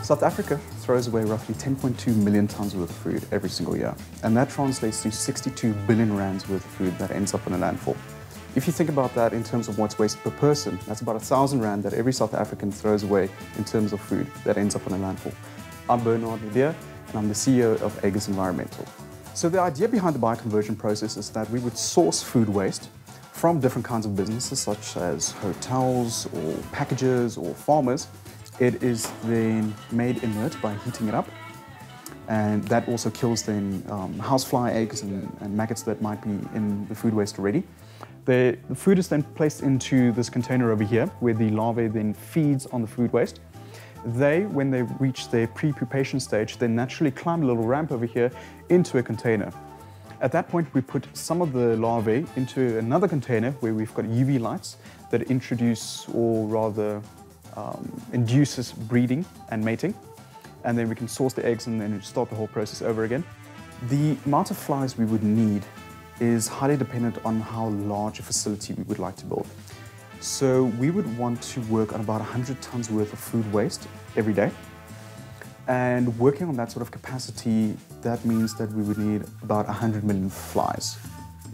South Africa throws away roughly 10.2 million tons worth of food every single year, and that translates to 62 billion rands worth of food that ends up in a landfill. If you think about that in terms of what's wasted per person, that's about 1,000 rand that every South African throws away in terms of food that ends up in a landfill. I'm Bernard Naude, and I'm the CEO of Aegis Environmental. So the idea behind the bioconversion process is that we would source food waste from different kinds of businesses, such as hotels or packages or farmers. It is then made inert by heating it up, and that also kills then housefly eggs and maggots that might be in the food waste already. The food is then placed into this container over here, where the larvae then feeds on the food waste. They, when they reach their pre-pupation stage, then naturally climb a little ramp over here into a container. At that point, we put some of the larvae into another container where we've got UV lights that introduce, or rather induces, breeding and mating. And then we can source the eggs and then start the whole process over again. The amount of flies we would need is highly dependent on how large a facility we would like to build. So we would want to work on about 100 tons worth of food waste every day. And working on that sort of capacity, that means that we would need about 100 million flies.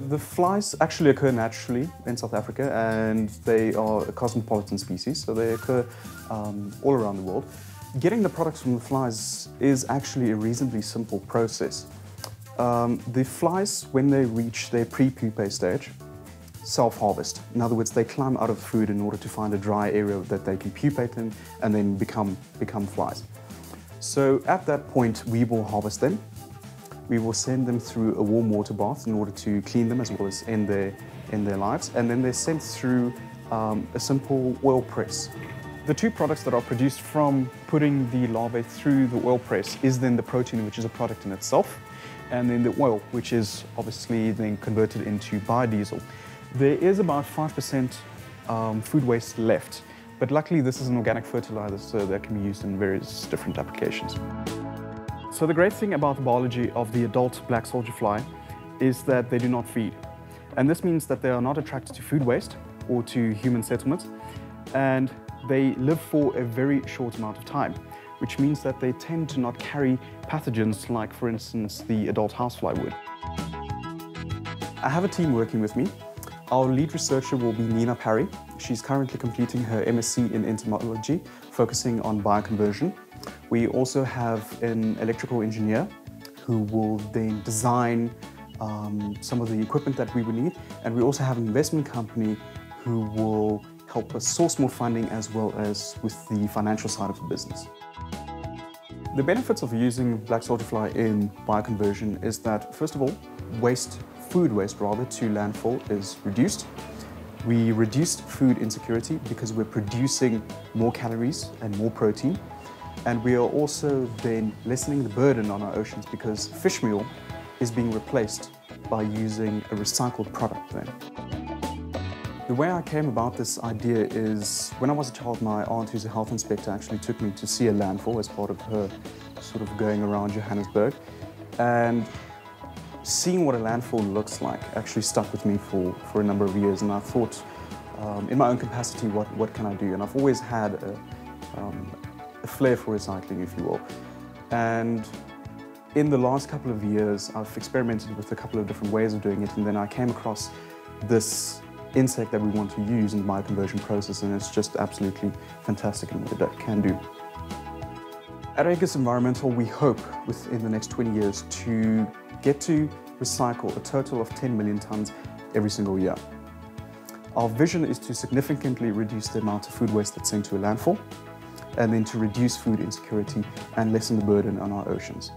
The flies actually occur naturally in South Africa, and they are a cosmopolitan species, so they occur all around the world. Getting the products from the flies is actually a reasonably simple process. The flies, when they reach their pre-pupae stage, self-harvest. In other words, they climb out of food in order to find a dry area that they can pupate in and then become flies. So at that point, we will harvest them. We will send them through a warm water bath in order to clean them as well as end their lives. And then they're sent through a simple oil press. The two products that are produced from putting the larvae through the oil press is then the protein, which is a product in itself, and then the oil, which is obviously then converted into biodiesel. There is about 5% food waste left, but luckily this is an organic fertilizer, so that can be used in various different applications. So the great thing about the biology of the adult black soldier fly is that they do not feed. And this means that they are not attracted to food waste or to human settlements, and they live for a very short amount of time, which means that they tend to not carry pathogens like, for instance, the adult housefly would. I have a team working with me. Our lead researcher will be Nina Parry. She's currently completing her MSc in entomology, focusing on bioconversion. We also have an electrical engineer who will then design some of the equipment that we would need. And we also have an investment company who will help us source more funding as well as with the financial side of the business. The benefits of using black soldier fly in bioconversion is that, first of all, food waste to landfill is reduced. We reduced food insecurity because we're producing more calories and more protein. And we are also then lessening the burden on our oceans because fish meal is being replaced by using a recycled product then. The way I came about this idea is when I was a child, my aunt, who's a health inspector, actually took me to see a landfill as part of her sort of going around Johannesburg. And seeing what a landfill looks like actually stuck with me for a number of years. And I thought, in my own capacity, what can I do? And I've always had a flair for recycling, if you will. And in the last couple of years, I've experimented with a couple of different ways of doing it, and then I came across this insect that we want to use in the bioconversion process, and it's just absolutely fantastic in what it can do. At Aegis Environmental, we hope within the next 20 years to get to recycle a total of 10 million tons every single year. Our vision is to significantly reduce the amount of food waste that's sent to a landfill, and then to reduce food insecurity and lessen the burden on our oceans.